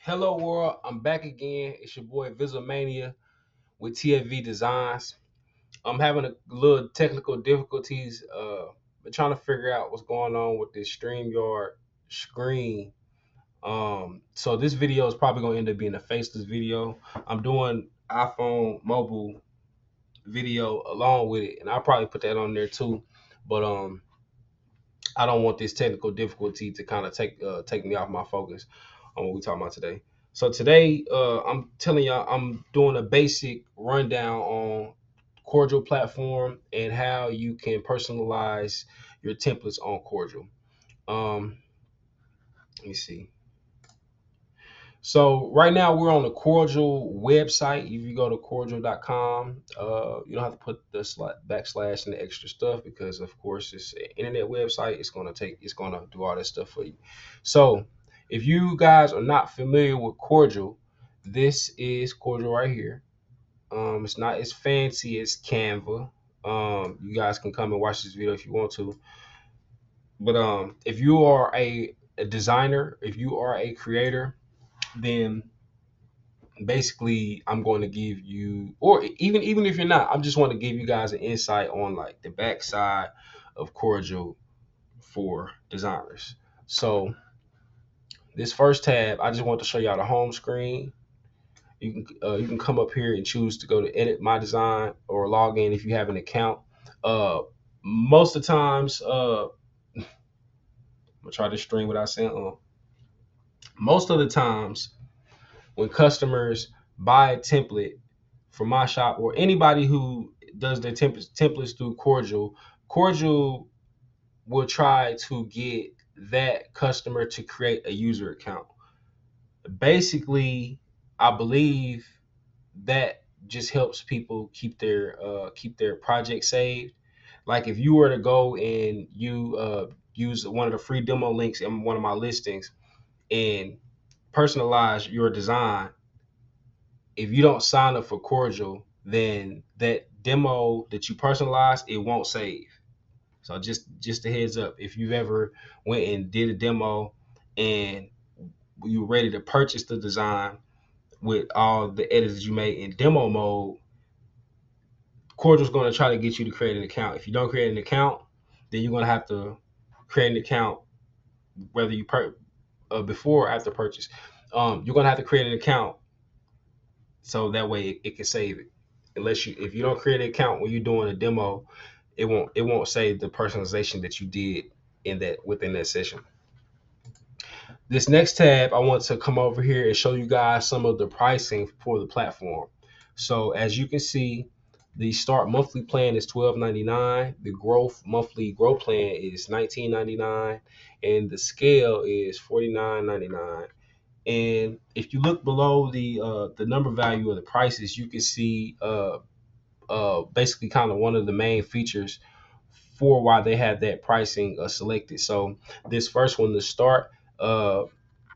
Hello world, I'm back again. It's your boy Vizzolmania with TFV Designs. I'm having a little technical difficulties, but trying to figure out what's going on with this StreamYard screen. So this video is probably gonna end up being a faceless video. I'm doing iPhone mobile video along with it, and I'll probably put that on there too. But I don't want this technical difficulty to kind of take me off my focus on what we're talking about today. So today, I'm telling y'all, I'm doing a basic rundown on Corjl platform and how you can personalize your templates on Corjl. Let me see. So right now we're on the Corjl website. If you go to corjl.com, you don't have to put the backslash and the extra stuff because of course it's an internet website. It's gonna do all that stuff for you. So if you guys are not familiar with Corjl, this is Corjl right here. It's not as fancy as Canva. You guys can come and watch this video if you want to. But if you are a designer, if you are a creator, then basically I'm going to give you, or even if you're not, I just want to give you guys an insight on like the backside of Corjl for designers. So this first tab, I just want to show y'all the home screen. You can come up here and choose to go to edit my design or log in if you have an account. Most of the times, I'm gonna try to stream without saying most of the times when customers buy a template from my shop or anybody who does their templates through Corjl, Corjl will try to get that customer to create a user account. Basically, I believe that just helps people keep their project saved. Like if you were to go and you use one of the free demo links in one of my listings and personalize your design, if you don't sign up for Corjl, then that demo that you personalized, it won't save. So just a heads up, if you've ever went and did a demo and you were ready to purchase the design with all the edits you made in demo mode, Corjl's going to try to get you to create an account. If you don't create an account, then you're going to have to create an account whether you before or after purchase. You're going to have to create an account so that way it can save it. If you don't create an account when you're doing a demo, it won't save the personalization that you did within that session. This next tab, I want to come over here and show you guys some of the pricing for the platform. So as you can see, the start monthly plan is $12.99. The growth monthly growth plan is $19.99, and the scale is $49.99. And if you look below the number value of the prices, you can see basically kind of one of the main features for why they have that pricing selected. So this first one, the start,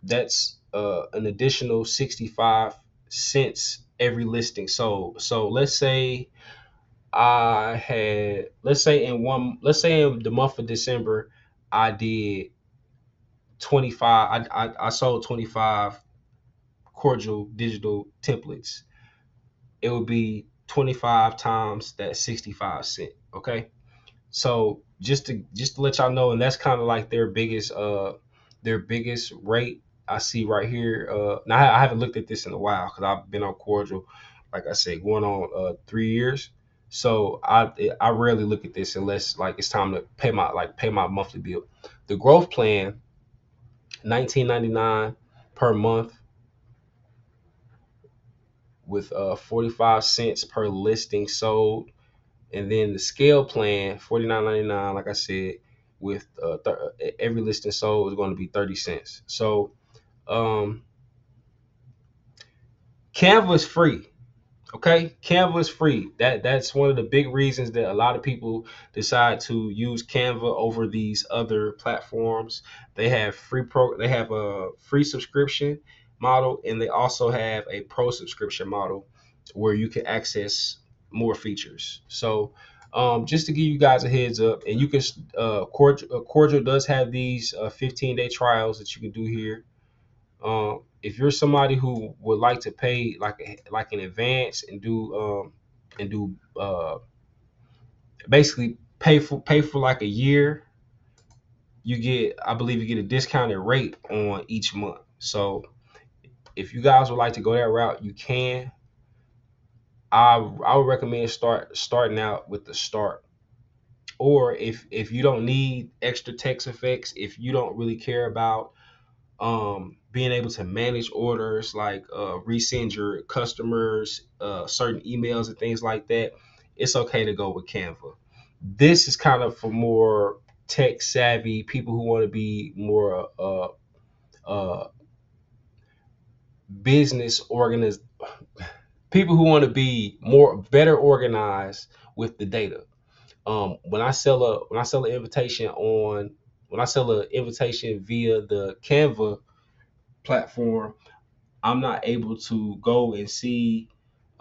that's an additional 65 cents every listing. So let's say let's say in the month of December, I did 25. I sold 25 Corjl digital templates. It would be 25 times that 65 cent. Okay. So just to let y'all know, and that's kind of like their biggest rate I see right here. Now I haven't looked at this in a while because I've been on Corjl, like I said, going on 3 years. So I rarely look at this unless like it's time to pay my monthly bill. The growth plan, $19.99 per month with 45 cents per listing sold. And then the scale plan, $49.99, like I said, with every listing sold is going to be 30 cents. So Canva is free. Okay, Canva is free. That's one of the big reasons that a lot of people decide to use Canva over these other platforms. They have they have a free subscription model, and they also have a pro subscription model where you can access more features. So just to give you guys a heads up, and you can Corjl does have these 15-day trials that you can do here. If you're somebody who would like to pay like an advance and do basically pay for like a year, you get, I believe you get a discounted rate on each month. So if you guys would like to go that route, you can. I would recommend starting out with the start. Or if you don't need extra text effects, if you don't really care about being able to manage orders, like resend your customers certain emails and things like that, it's okay to go with Canva. This is kind of for more tech savvy people who want to be more uh, business organized, people who want to be more better organized with the data. When I sell an invitation when I sell an invitation via the Canva platform, I'm not able to go and see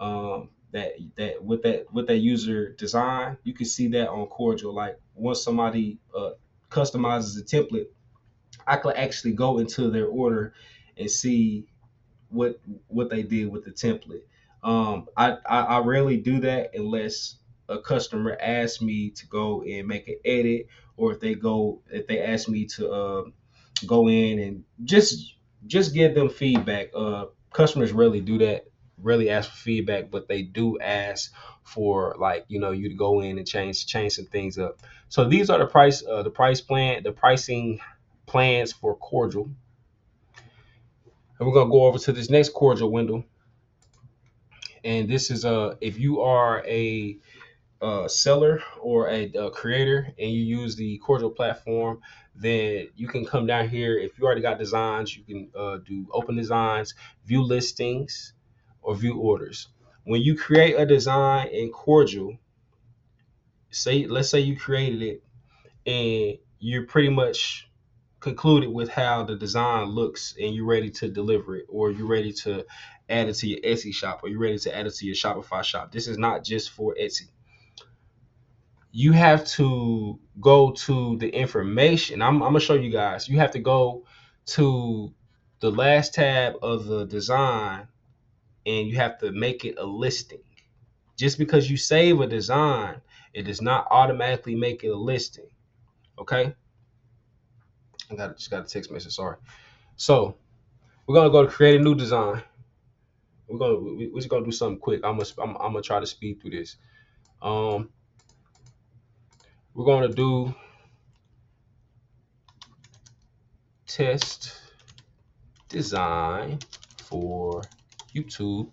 that user design. You can see that on Corjl. Like once somebody customizes a template, I could actually go into their order and see what what they did with the template. I rarely do that unless a customer asks me to go and make an edit, or if they ask me to go in and just give them feedback. Customers rarely do that, really ask for feedback, but they do ask for, like, you to go in and change some things up. So these are the pricing plans for Cordial. And we're gonna go over to this next Cordial window. And this is if you are a seller or a creator and you use the Cordial platform, then you can come down here. If you already got designs, you can do open designs, view listings, or view orders. When you create a design in Cordial, let's say you created it and you're pretty much concluded with how the design looks and you're ready to deliver it, or you're ready to add it to your Etsy shop, or you're ready to add it to your Shopify shop. This is not just for Etsy. You have to go to the information. I'm gonna show you guys. You have to go to the last tab of the design and you have to make it a listing. Just because you save a design, it does not automatically make it a listing. Okay? Just got a text message. Sorry. So we're gonna go to create a new design. We're just gonna do something quick. I'm gonna try to speed through this. Um, we're gonna do test design for YouTube.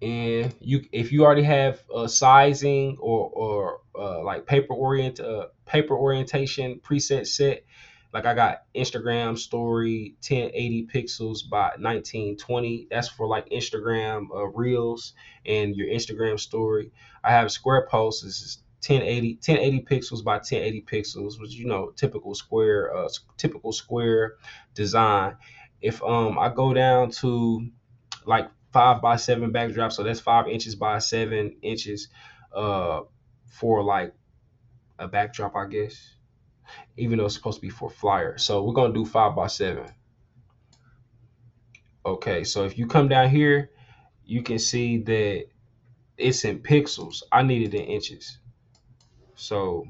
And if you already have sizing or like paper orientation preset set, like I got Instagram story 1080 pixels by 1920. That's for like Instagram reels and your Instagram story. I have square posts. This is 1080 pixels by 1080 pixels, which typical square design. If I go down to like 5x7 backdrop, so that's 5 inches by 7 inches uh for like a backdrop, I guess, even though it's supposed to be for flyer. So we're gonna do 5x7. Okay, so if you come down here, you can see that it's in pixels. I need it in inches. So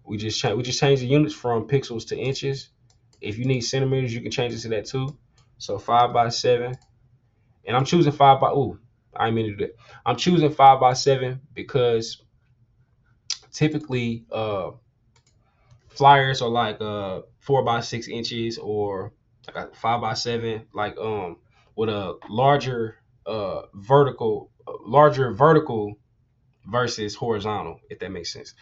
we just change the units from pixels to inches. If you need centimeters, you can change it to that too. So 5x7. And I'm choosing I didn't mean to do that. I'm choosing 5x7 because typically flyers are like 4x6 inches, or like a 5x7, like with a larger vertical versus horizontal, if that makes sense.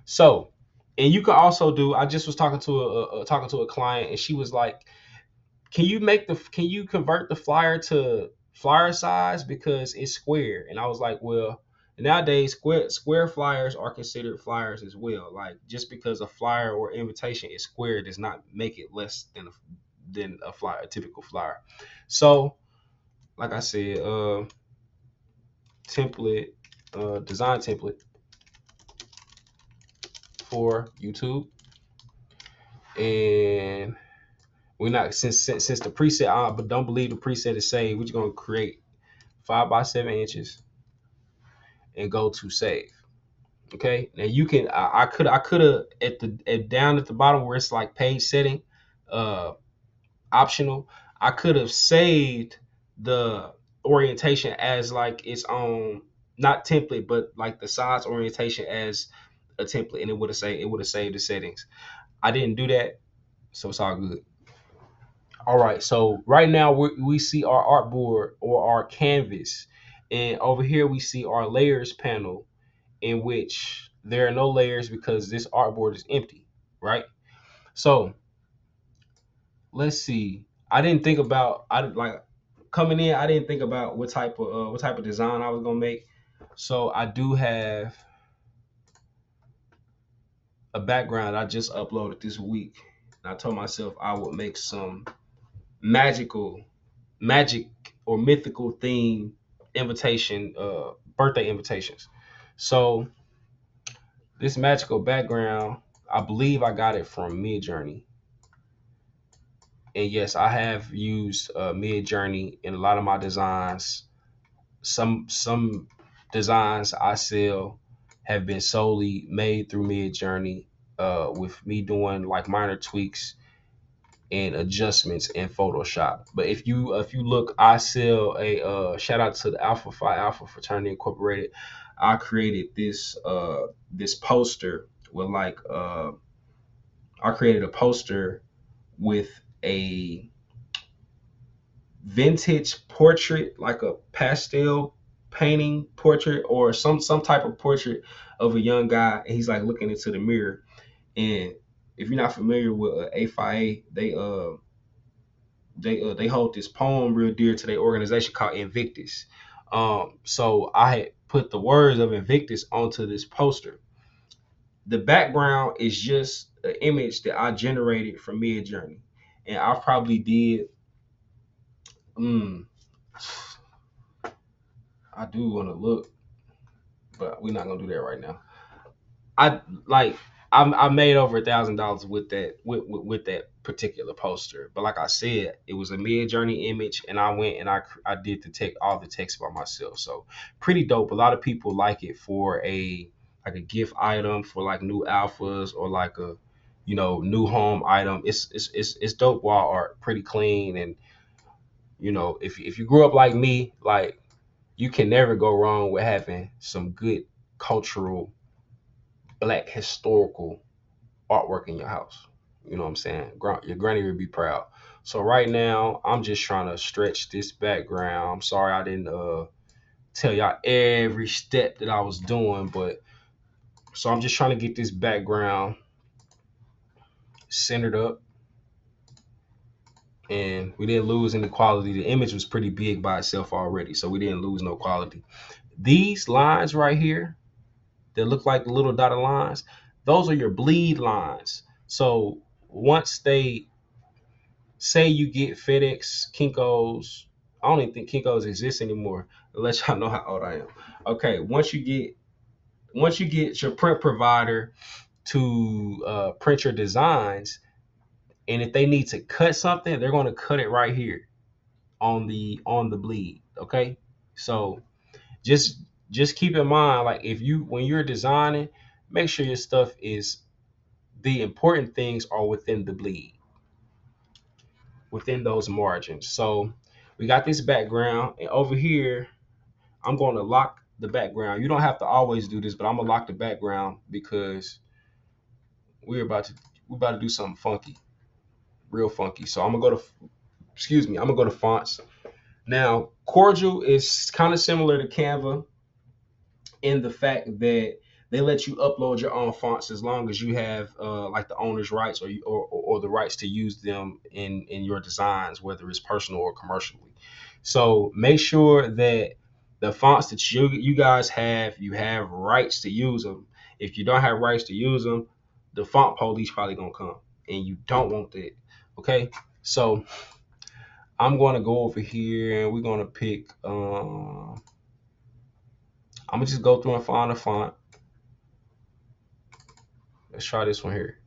So, and you can also do. I just was talking to a client, and she was like, can you convert the flyer to flyer size because it's square? And I was like, well, nowadays square flyers are considered flyers as well. Like, just because a flyer or invitation is square does not make it less than a flyer, a typical flyer. So like I said, template design template for YouTube. And We're not since the preset, but don't believe the preset is saved. We're just gonna create 5 by 7 inches and go to save. Okay. Now you can I could have down at the bottom where it's like page setting, uh optional. I could have saved the orientation as like its own, not template, but like the size orientation as a template, and it would have saved the settings. I didn't do that, so it's all good. All right, so right now we see our artboard or our canvas, and over here we see our layers panel, in which there are no layers because this artboard is empty, right? So let's see. I didn't think about I like coming in. I didn't think about what type of design I was gonna make. So I do have a background I just uploaded this week. And I told myself I would make some magical, magic or mythical theme invitation, birthday invitations. So this magical background, I believe I got it from Mid Journey. And yes, I have used Mid Journey in a lot of my designs. Some designs I sell have been solely made through Mid Journey, with me doing like minor tweaks and adjustments in Photoshop. But if you look, I sell a shout out to the Alpha Phi Alpha Fraternity Incorporated. I created this poster with like I created a poster with a vintage portrait, like a pastel painting portrait or some type of portrait of a young guy, and he's like looking into the mirror. And if you're not familiar with A5A, they hold this poem real dear to their organization called Invictus. So I had put the words of Invictus onto this poster. The background is just an image that I generated from Mid Journey, and I probably did. Mm, I do want to look, but we're not gonna do that right now. I like I made over $1,000 with that with that particular poster. But like I said, it was a Mid Journey image, and I went and I did the text, all the text by myself. So pretty dope. A lot of people like it for a like a gift item for like new alphas or like a new home item. It's dope wall art, pretty clean, and if you grew up like me, like you can never go wrong with having some good cultural black historical artwork in your house. You know what I'm saying? Your granny would be proud. So right now, I'm just trying to stretch this background. I'm sorry I didn't tell y'all every step that I was doing, but so I'm just trying to get this background centered up, and we didn't lose any quality. The image was pretty big by itself already, so we didn't lose no quality. These lines right here that look like the little dotted lines, those are your bleed lines. So once they say you get FedEx, Kinko's, I don't even think Kinko's exists anymore. To let y'all know how old I am. Okay, once you get your print provider to print your designs, and if they need to cut something, they're going to cut it right here on the bleed. Okay, so just just keep in mind, like if you when you're designing, make sure your stuff is the important things are within the bleed, within those margins. So we got this background, and over here I'm going to lock the background. You don't have to always do this, but I'm gonna lock the background because we're about to do something funky, real funky. So I'm gonna go to I'm gonna go to fonts. Now Corjl is kind of similar to Canva in the fact that they let you upload your own fonts as long as you have like the owner's rights or the rights to use them in your designs, whether it's personal or commercially. So make sure that the fonts that you guys have, you have rights to use them. If you don't have rights to use them, the font police probably gonna come, and you don't want that. Okay, so I'm gonna go over here and we're gonna pick. I'm gonna just go through and find a font. Let's try this one here.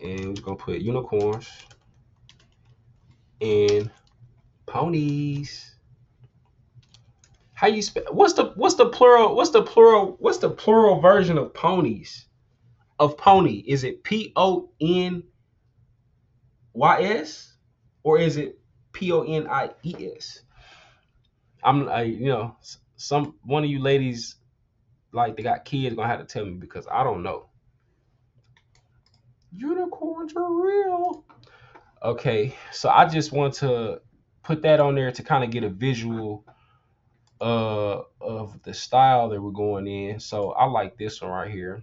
And we're gonna put unicorns. and ponies. How you spell? What's the plural? What's the plural version of ponies? Of pony? Is it PONYS or is it PONIES? Some one of you ladies like they got kids gonna have to tell me because I don't know. Unicorns are real. Okay, so I just want to put that on there to kind of get a visual of the style that we're going in. So I like this one right here.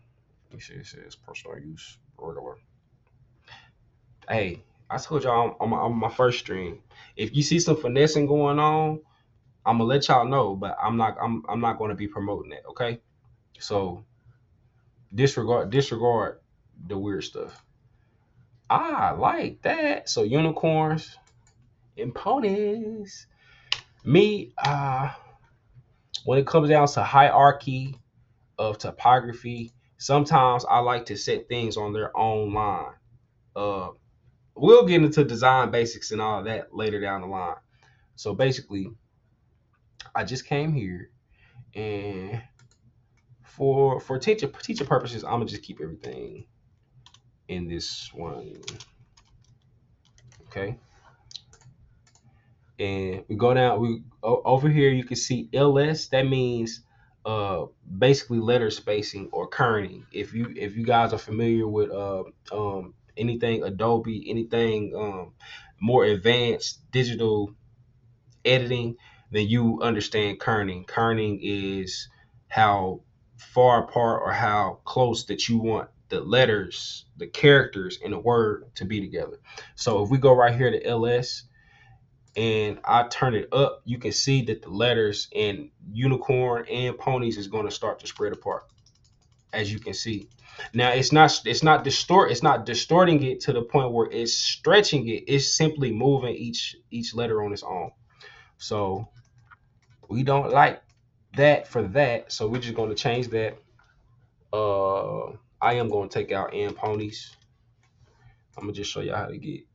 Let me see, it says personal use regular. Hey, I told y'all I'm on my first stream. If you see some finessing going on, I'm gonna let y'all know, but I'm not gonna be promoting that, okay? So disregard the weird stuff. I like that. So unicorns and ponies. Me, when it comes down to hierarchy of topography, sometimes I like to set things on their own line. Uh, we'll get into design basics and all of that later down the line. So basically, I just came here and for teacher purposes, I'm gonna just keep everything in this one. Okay. And we go down. Over here. You can see LS. That means basically letter spacing or kerning. If you guys are familiar with anything Adobe, anything more advanced digital editing, then you understand kerning. Kerning is how far apart or how close that you want the letters, the characters in a word to be together. So if we go right here to LS and I turn it up, you can see that the letters in unicorn and ponies is going to start to spread apart, as you can see. Now it's not distorting it to the point where it's stretching it. It's simply moving each letter on its own. So we don't like that for that. So we're just going to change that. I am going to take out and ponies. I'm gonna just show y'all how to get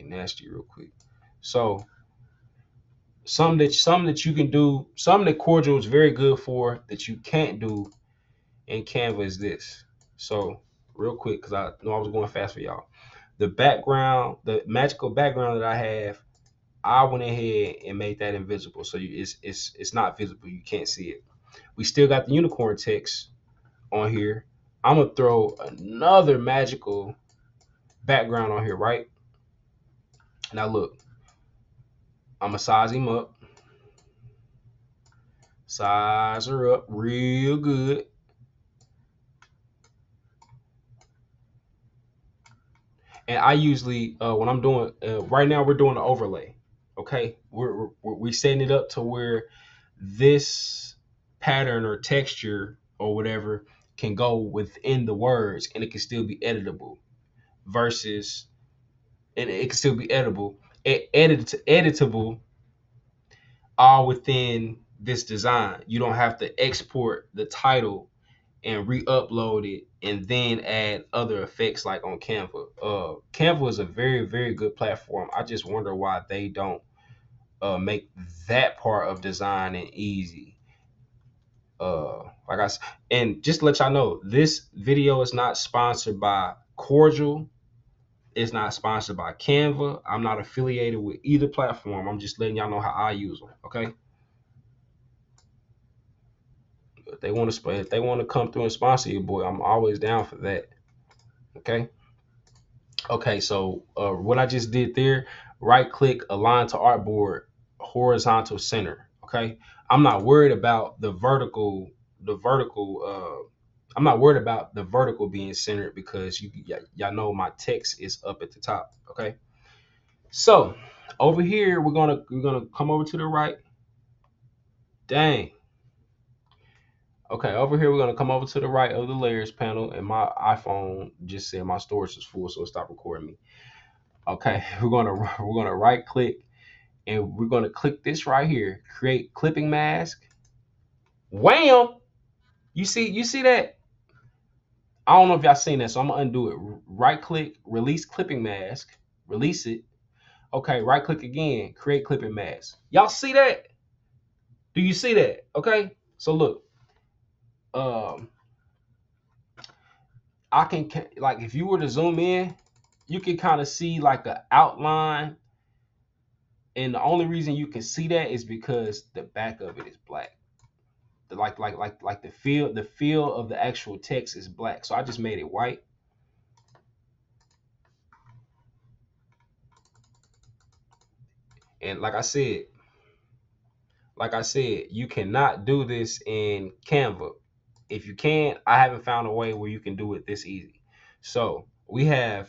nasty real quick. So something that you can do, something that Corjl is very good for that you can't do in Canva is this. So real quick, because I know I was going fast for y'all. The background, the magical background that I have, I went ahead and made that invisible, so it's not visible. You can't see it. We still got the unicorn text on here. I'm gonna throw another magical background on here, right? Now look, I'm gonna size him up. Size her up real good. And I usually, when I'm doing, right now we're doing the overlay. Okay, we're setting it up to where this pattern or texture or whatever can go within the words and it can still be editable versus, and it can still be editable all within this design. You don't have to export the title and re-upload it and then add other effects like on Canva. Canva is a very, very good platform. I just wonder why they don't make that part of designing easy. Like I said, and just to let y'all know, this video is not sponsored by Corjl. It's not sponsored by Canva. I'm not affiliated with either platform. I'm just letting y'all know how I use them. Okay. If they want to come through and sponsor you, boy, I'm always down for that. Okay. Okay, so what I just did there, right click, align to artboard, horizontal center. Okay, I'm not worried about I'm not worried about the vertical being centered because y'all know my text is up at the top. Okay, so over here we're gonna come over to the right. Dang. Okay, over here we're gonna come over to the right of the layers panel, and my iPhone just said my storage is full, so it stopped recording me. Okay, we're gonna right click and we're gonna click this right here, create clipping mask. Wham! You see that? I don't know if y'all seen that, so I'm gonna undo it. Right click, release clipping mask, release it. Okay, right click again, create clipping mask. Y'all see that? Do you see that? Okay, so look, um, I can like if you were to zoom in, you can kind of see like the outline, and the only reason you can see that is because the back of it is black. Like the feel of the actual text is black. So I just made it white. And like I said, you cannot do this in Canva. If you can, I haven't found a way where you can do it this easy. So we have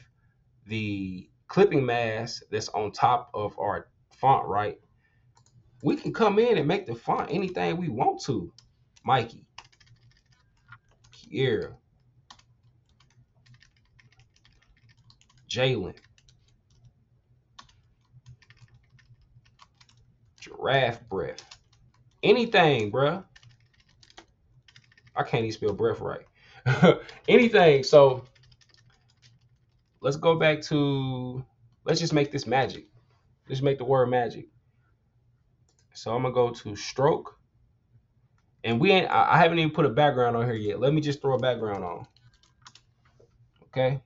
the clipping mask that's on top of our font, right? We can come in and make the font anything we want to. Mikey, Kiera, Jalen, Giraffe Breath, anything, bruh. I can't even spell breath right. Anything. So let's go back to, let's just make this magic. Let's make the word magic. So I'm gonna go to stroke, and we ain't. I haven't even put a background on here yet. Let me just throw a background on. Okay.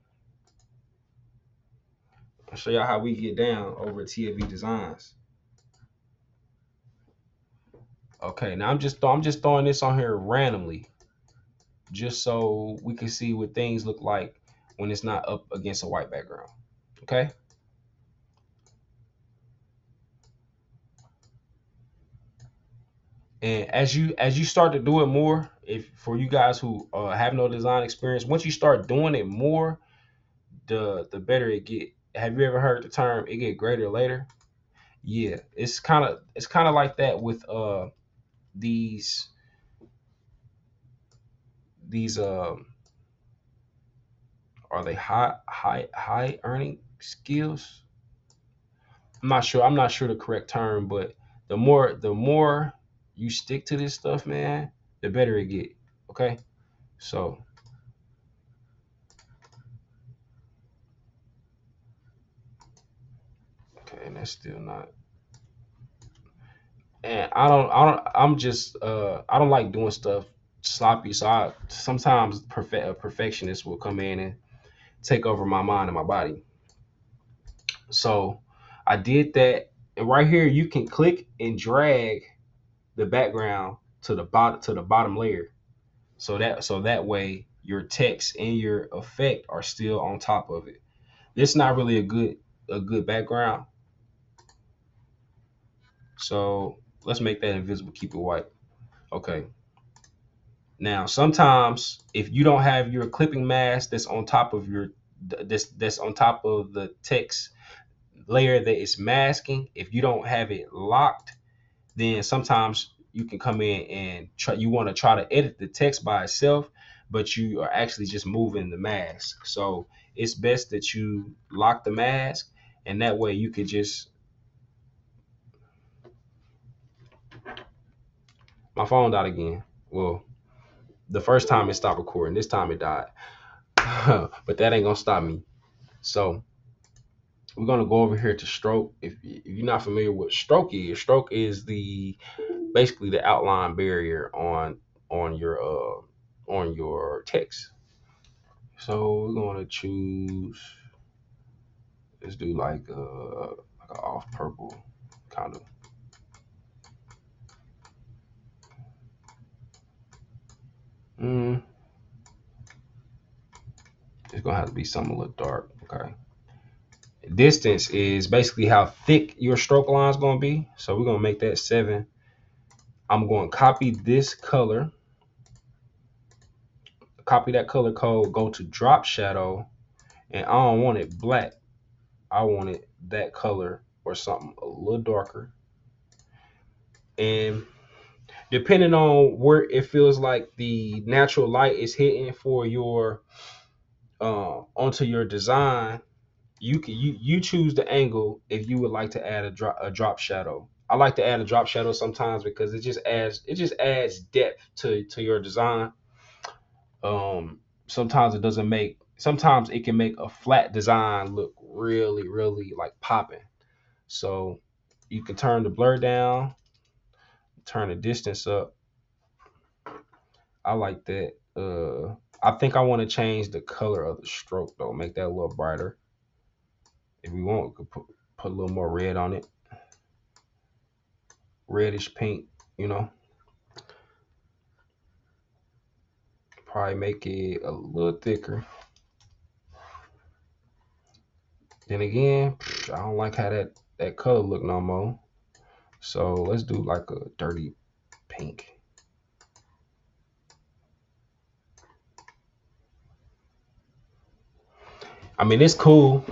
I'll show y'all how we get down over at TFV Designs. Okay. Now I'm just throwing this on here randomly, just so we can see what things look like when it's not up against a white background. Okay. And as you start to do it more, if for you guys who have no design experience, once you start doing it more, the better it get. Have you ever heard the term "it get greater later"? Yeah, it's kind of like that with these these are they high earning skills? I'm not sure the correct term, but the more you stick to this stuff, man, the better it get. Okay, so okay, and that's still not. And I'm just I don't like doing stuff sloppy. So I sometimes a perfectionist will come in and take over my mind and my body. So I did that, and right here you can click and drag the background to the bottom layer. So that way your text and your effect are still on top of it. It's not really a good background. So let's make that invisible, keep it white. Okay. Now, sometimes if you don't have your clipping mask that's on top of that's on top of the text layer that is masking, if you don't have it locked, then sometimes you can come in and you want to try to edit the text by itself, but you are actually just moving the mask. So it's best that you lock the mask, and that way you could just. My phone died again. Well, the first time it stopped recording, this time it died. But that ain't gonna stop me. So we're gonna go over here to stroke. If you're not familiar with stroke is the basically the outline barrier on your text. So we're gonna choose. Let's do like a off purple kind of. Mm, it's gonna have to be something a little dark. Okay. Distance is basically how thick your stroke line is gonna be. So we're gonna make that 7. I'm going to copy that color code, go to drop shadow, and I don't want it black. I want it that color or something a little darker. And depending on where it feels like the natural light is hitting for your onto your design, you choose the angle if you would like to add a drop shadow. I like to add a drop shadow sometimes because it just adds depth to your design. Sometimes it can make a flat design look really, really like popping. So you can turn the blur down, turn the distance up. I like that. I think I want to change the color of the stroke though, make that a little brighter. If we want, we could put a little more red on it, reddish pink. You know, probably make it a little thicker. Then again, I don't like how that color look no more. So let's do like a dirty pink. I mean, it's cool.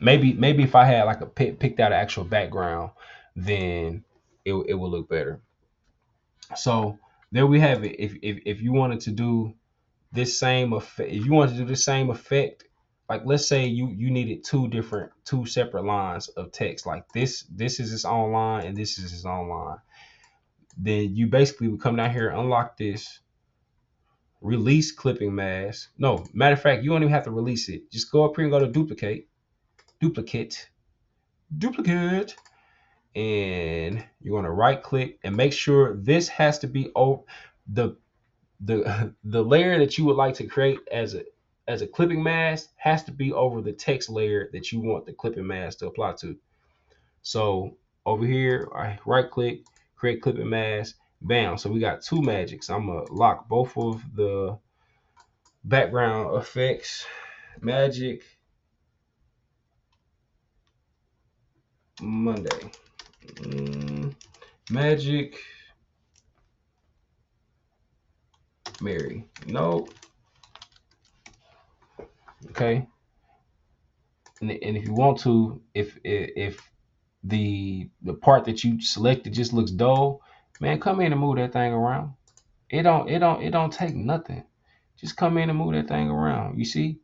Maybe if I had like picked out an actual background, then it would look better. So there we have it. If you wanted to do this same effect, if you wanted to do the same effect, like let's say you needed two separate lines of text, like this is its own line and this is its own line, then you basically would come down here, unlock this, release clipping mask. No, matter of fact, you don't even have to release it. Just go up here and go to duplicate, duplicate, and you're gonna right click and make sure this has to be over the the layer that you would like to create as a clipping mask has to be over the text layer that you want the clipping mask to apply to. So over here, I right click, create clipping mask, bam. So we got two magics. I'm gonna lock both of the background effects, magic Monday, magic Mary. No, okay. And if you want to, if the part that you selected just looks dull, man, come in and move that thing around. It don't take nothing. Just come in and move that thing around. You see,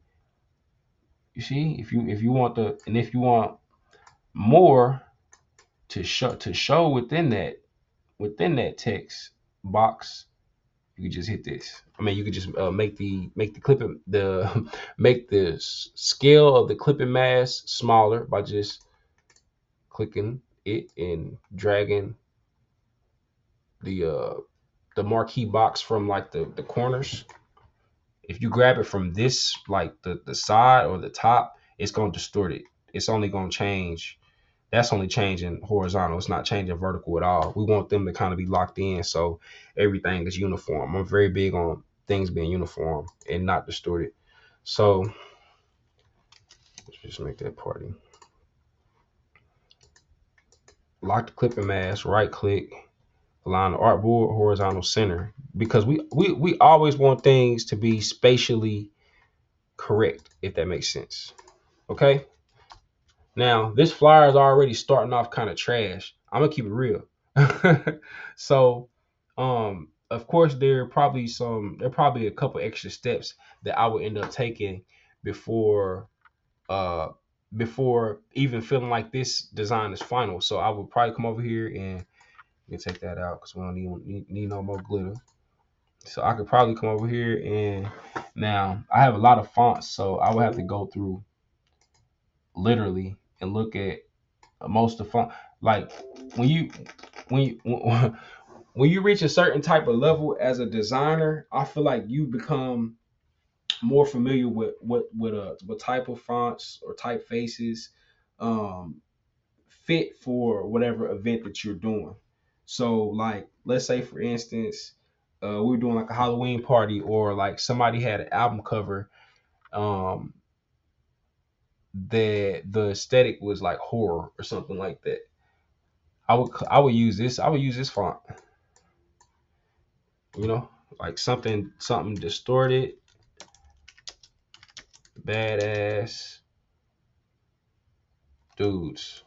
if you want if you want more to show within that text box, you could just hit this. I mean, you could just make the clipping the make the scale of the clipping mask smaller by just clicking it and dragging the uh the marquee box from like the corners. If you grab it from this like the side or the top, it's gonna distort it. It's only gonna change. That's only changing horizontal. It's not changing vertical at all. We want them to kind of be locked in so everything is uniform. I'm very big on things being uniform and not distorted. So let's just make that party. Lock the clipping mask, right click, align the artboard horizontal center. Because we always want things to be spatially correct, if that makes sense. Okay. Now this flyer is already starting off kind of trash. I'm gonna keep it real. So of course there are probably a couple extra steps that I would end up taking before uh before even feeling like this design is final. So I would probably come over here and you can take that out because we don't need no more glitter. So I could probably come over here and now I have a lot of fonts, so I would have to go through literally and look at most of the font. Like when you when you when you reach a certain type of level as a designer, I feel like you become more familiar with what type of fonts or typefaces um, fit for whatever event that you're doing. So, like, let's say for instance, we were doing like a Halloween party, or like somebody had an album cover um, that the aesthetic was like horror or something like that. I would use this. I would use this font. You know, like something distorted, badass dudes.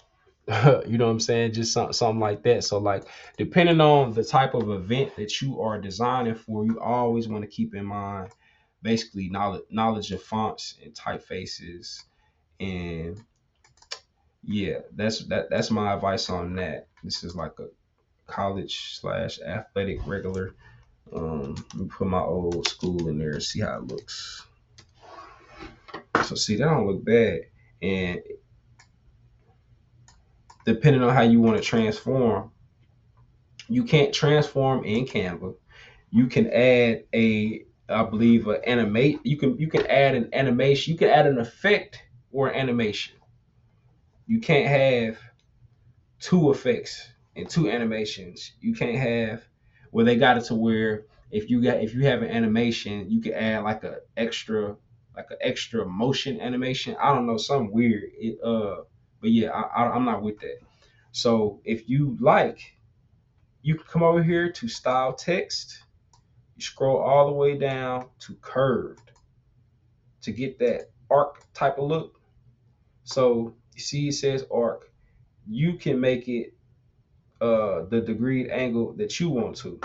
You know what I'm saying? Just something like that. So like depending on the type of event that you are designing for, you always want to keep in mind basically knowledge of fonts and typefaces. And yeah, that's my advice on that. This is like a college slash athletic regular. Let me put my old school in there and see how it looks. So see, that don't look bad. And depending on how you want to transform, you can't transform in Canva. You can add a, I believe, an animate. You can add an animation. You can add an effect or an animation. You can't have two effects and two animations. You can't have where they got it to where if you have an animation, you can add like an extra motion animation. I don't know, something weird. But yeah, I'm not with that. So if you like, you can come over here to style text. You scroll all the way down to curved to get that arc type of look. So you see it says arc. You can make it the degree angle that you want to.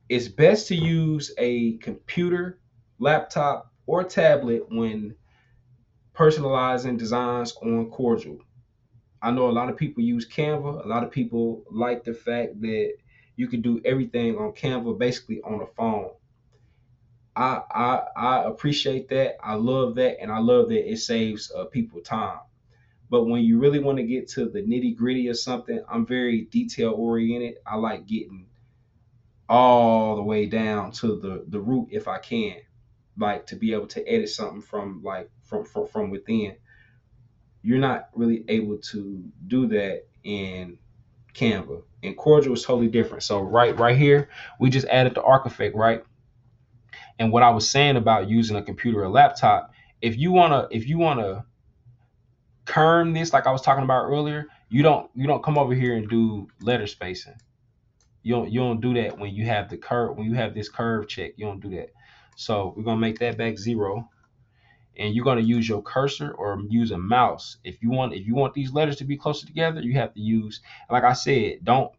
It's best to use a computer, laptop, or tablet when personalizing designs on Corjl. I know a lot of people use Canva. A lot of people like the fact that you can do everything on Canva basically on a phone. I appreciate that. I love that, and I love that it saves people time. But when you really want to get to the nitty gritty of something, I'm very detail oriented. I like getting all the way down to the root if I can, like to be able to edit something from from within. You're not really able to do that in Canva. And Corjl is totally different. So right here, we just added the arc effect, right? And what I was saying about using a computer or laptop, if you wanna kern this like I was talking about earlier, you don't come over here and do letter spacing. You don't do that when you have the curve when you have this curve check. You don't do that. So we're gonna make that back 0, and you're gonna use your cursor or use a mouse. If you want these letters to be closer together, you have to use, like I said, don't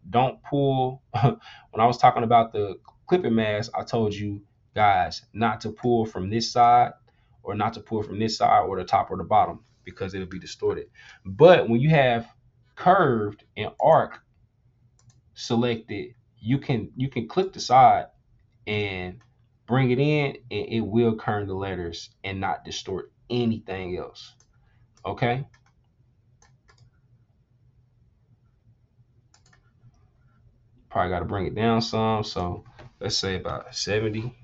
pull. When I was talking about the clipping mask, I told you guys not to pull from this side or not to pull from this side or the top or the bottom because it'll be distorted. But when you have curved and arc selected, you can click the side and bring it in, and it will kern the letters and not distort anything else. Okay. Probably got to bring it down some. So let's say about 70.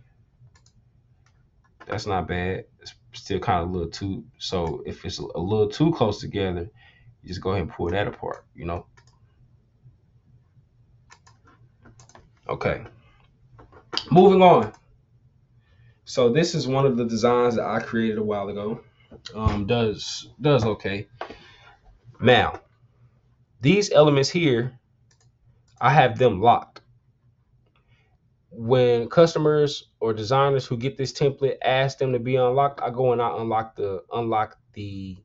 That's not bad. It's still kind of a little too. So if it's a little too close together, you just go ahead and pull that apart. Okay. Moving on. So this is one of the designs that I created a while ago. Does okay. Now these elements here, I have them locked. When customers or designers who get this template ask them to be unlocked, I go and I unlock the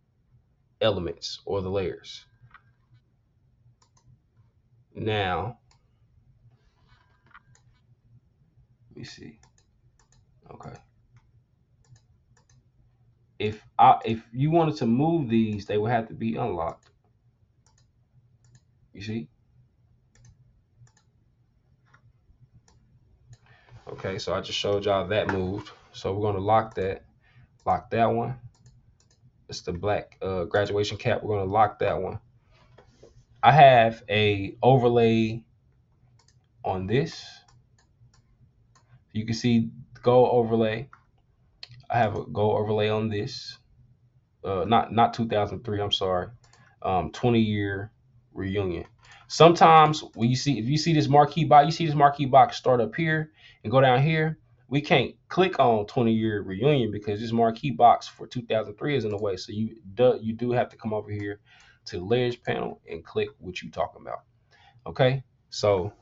elements or the layers. Now, let me see. Okay. If you wanted to move these, they would have to be unlocked. You see? Okay, so I just showed y'all that moved. So we're gonna lock that one. It's the black graduation cap. We're gonna lock that one. I have a overlay on this. You can see gold overlay. I have a gold overlay on this. Not 2003. I'm sorry. 20-year reunion. Sometimes when if you see this marquee box, start up here and go down here. We can't click on 20-year reunion because this marquee box for 2003 is in the way. So you do have to come over here to the layers panel and click what you talking about. Okay. So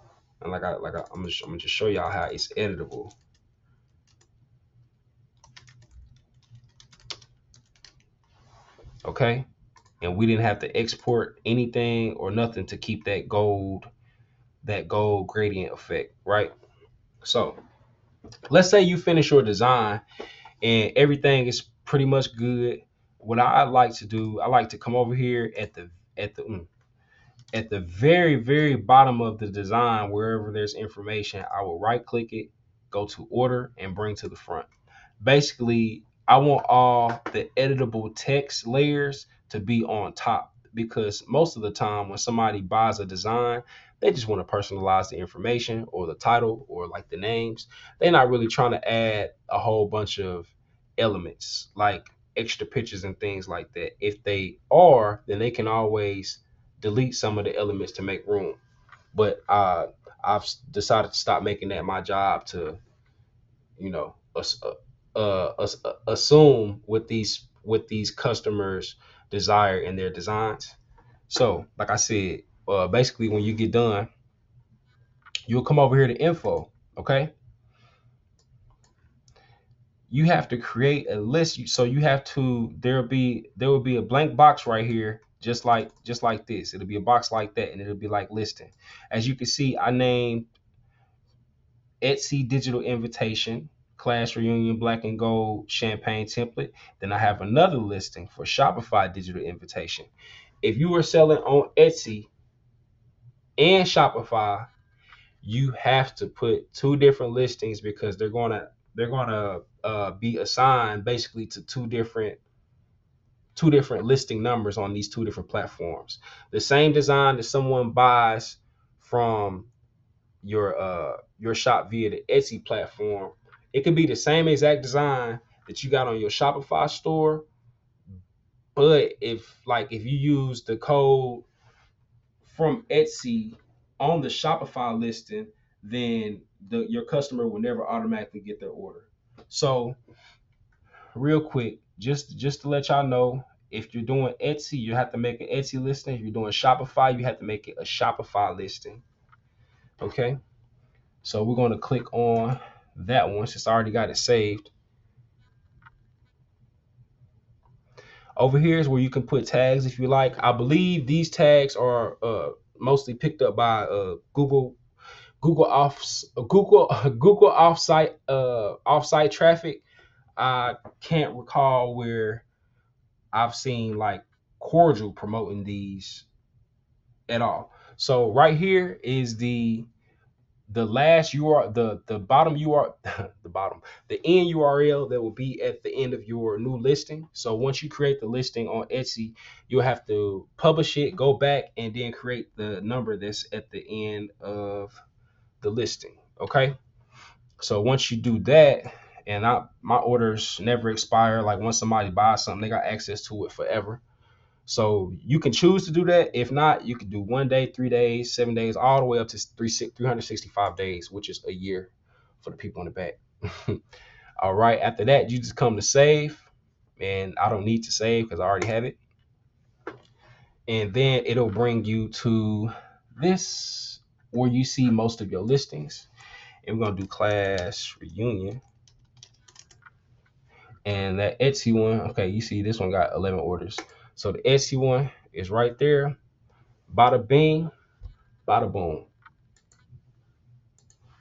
and I'm gonna just show y'all how it's editable. Okay. And we didn't have to export anything or nothing to keep that gold gradient effect, right? So let's say you finish your design and everything is pretty much good. What I like to do, I like to come over here at the very very bottom of the design, wherever there's information. I will right click it, go to order, and bring to the front. Basically, I want all the editable text layers to be on top. because most of the time when somebody buys a design, they just want to personalize the information or the title or like the names. They're not really trying to add a whole bunch of elements like extra pictures and things like that. If they are, then they can always delete some of the elements to make room. But I've decided to stop making that my job to, you know, assume what these customers desire in their designs. So, like I said, basically when you get done, you'll come over here to info. Okay, you have to create a list. So you have to there will be a blank box right here, just like this. It'll be a box like that, and it'll be like listing. As you can see, I named Etsy digital invitation, class reunion, black and gold champagne template. Then I have another listing for Shopify digital invitation. If you are selling on Etsy and Shopify, you have to put two different listings because they're gonna be assigned basically to two different listing numbers on these two different platforms. The same design that someone buys from your shop via the Etsy platform, it could be the same exact design that you got on your Shopify store, but if you use the code from Etsy on the Shopify listing, then your customer will never automatically get their order. So real quick, just to let y'all know, if you're doing Etsy, you have to make an Etsy listing. If you're doing Shopify, you have to make it a Shopify listing. Okay. So we're going to click on that one since I already got it saved. Over here is where you can put tags if you like. I believe these tags are mostly picked up by Google offsite traffic. I can't recall where I've seen like Corjl promoting these at all. So right here is the last URL, the bottom URL, the bottom, the end URL that will be at the end of your new listing. So once you create the listing on Etsy, you'll have to publish it, go back, and then create the number that's at the end of the listing. Okay. So once you do that, and my orders never expire. Like once somebody buys something, they got access to it forever. So you can choose to do that. If not, you can do 1 day, 3 days, 7 days, all the way up to 365 days, which is a year for the people in the back. All right. After that, you just come to save. And I don't need to save because I already have it. And then it'll bring you to this where you see most of your listings. And we're going to do class reunion. And that Etsy one, okay, you see this one got 11 orders. So the Etsy one is right there. Bada bing, bada boom.